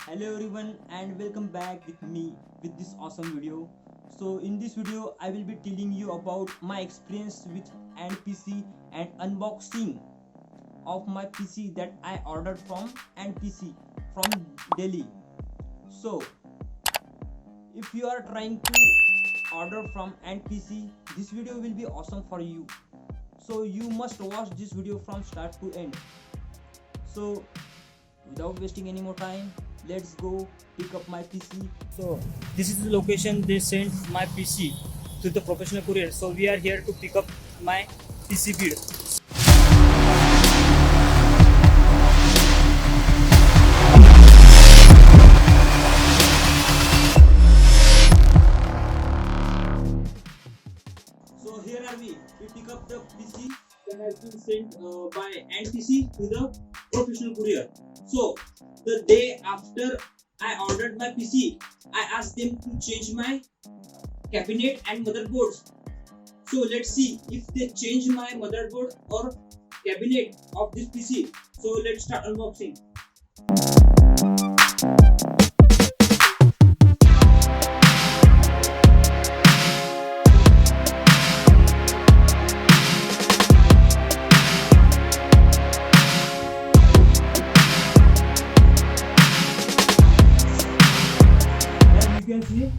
Hello everyone and welcome back with me with this awesome video. So in this video I will be telling you about my experience with NPC and unboxing of my PC that I ordered from NPC from Delhi. So if you are trying to order from NPC, this video will be awesome for you. So you must watch this video from start to end. So without wasting any more time, let's go pick up my PC. So this is the location they sent my PC to the professional courier. So we are here to pick up my PC build. So here are we pick up the PC that has been sent by NPC to the professional courier. So the day after I ordered my PC, I asked them to change my cabinet and motherboards. So let's see if they change my motherboard or cabinet of this PC. So let's start unboxing. As you can see,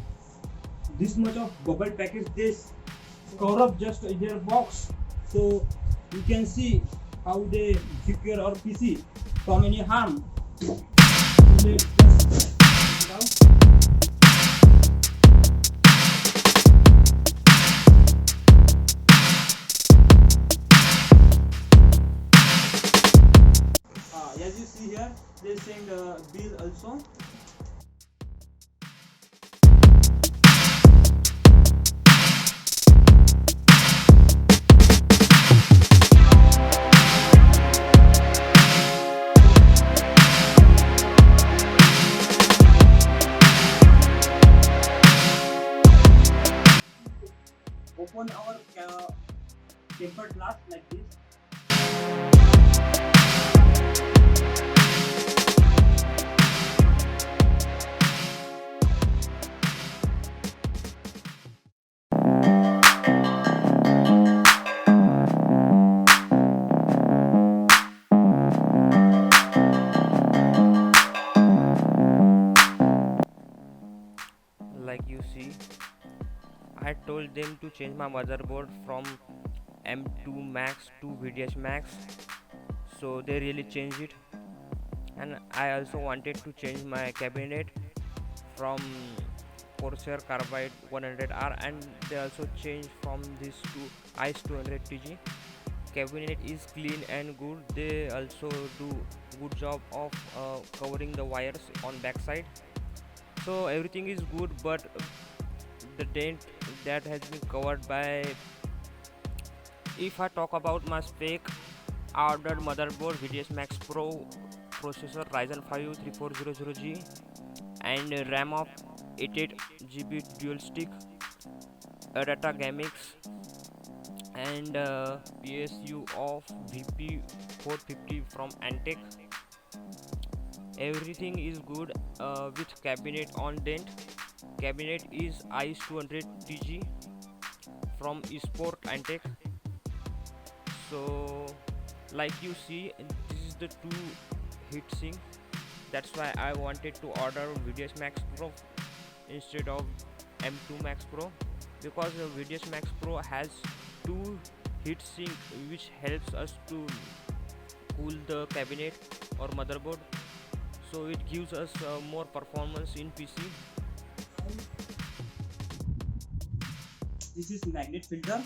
this much of bubble package this cover up just their box, so you can see how they secure our PC from any harm. So let's just take it out. As you see here, they send a bill also. Open our tempered glass like this. Like you see, I told them to change my motherboard from M2 Max to VDH Max, so they really changed it. And I also wanted to change my cabinet from Corsair Carbide 100R, and they also changed from this to ICE 200 TG. Cabinet is clean and good. They also do good job of covering the wires on backside, so everything is good. But the dent that has been covered by, if I talk about my spec, I ordered motherboard VDS Max Pro, processor Ryzen 5 3400G, and RAM of 88 GB dual stick, data GameX, and PSU of VP 450 from Antec. Everything is good with cabinet on dent. Cabinet is ICE 200 TG from eSport Antec. So like you see, this is the two heatsink. That's why I wanted to order VDS Max Pro instead of M2 Max Pro, because VDS Max Pro has two heatsink which helps us to cool the cabinet or motherboard, so it gives us more performance in PC. This is magnet filter,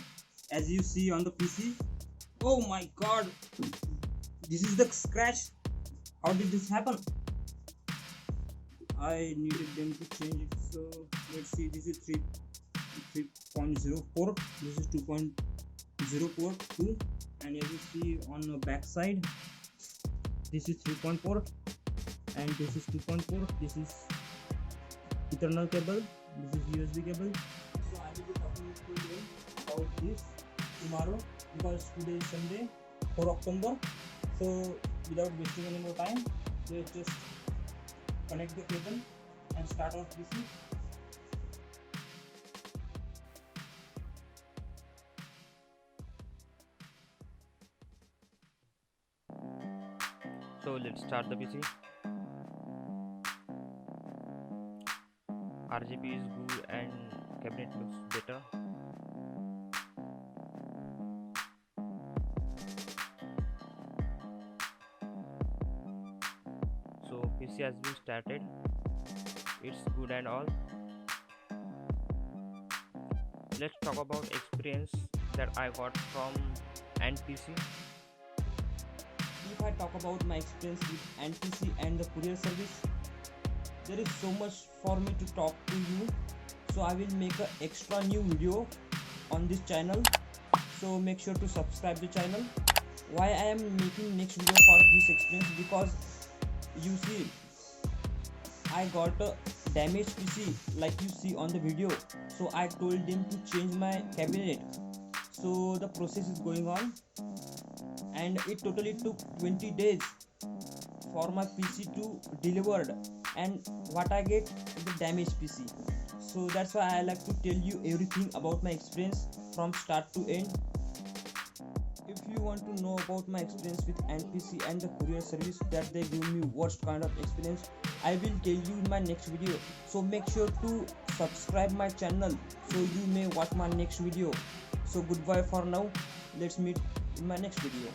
as you see on the PC. Oh my god, this is the scratch. How did this happen? I needed them to change it. So let's see, this is 3.0 port, this is 2.0 port 2, and as you see on the back side, this is 3.4 and this is 2.4. This is Ethernet cable, this is USB cable. So I will be talking to you about this tomorrow, because today is Sunday, 4 October. So without wasting any more time, let's just connect the cable and start our PC. So let's start the PC. RGB is good and cabinet looks better. So PC has been started. It's good and all. Let's talk about experience that I got from NPC. If I talk about my experience with NPC and the courier service, there is so much for me to talk to you, so I will make an extra new video on this channel, so make sure to subscribe the channel. Why I am making next video for this experience? Because you see, I got a damaged PC like you see on the video, so I told them to change my cabinet. So the process is going on, and it totally took 20 days for my PC to delivered, and what I get is the damaged PC. So that's why I like to tell you everything about my experience from start to end. If you want to know about my experience with NPC and the courier service, that they give me worst kind of experience, I will tell you in my next video. So make sure to subscribe my channel so you may watch my next video. So goodbye for now. Let's meet in my next video.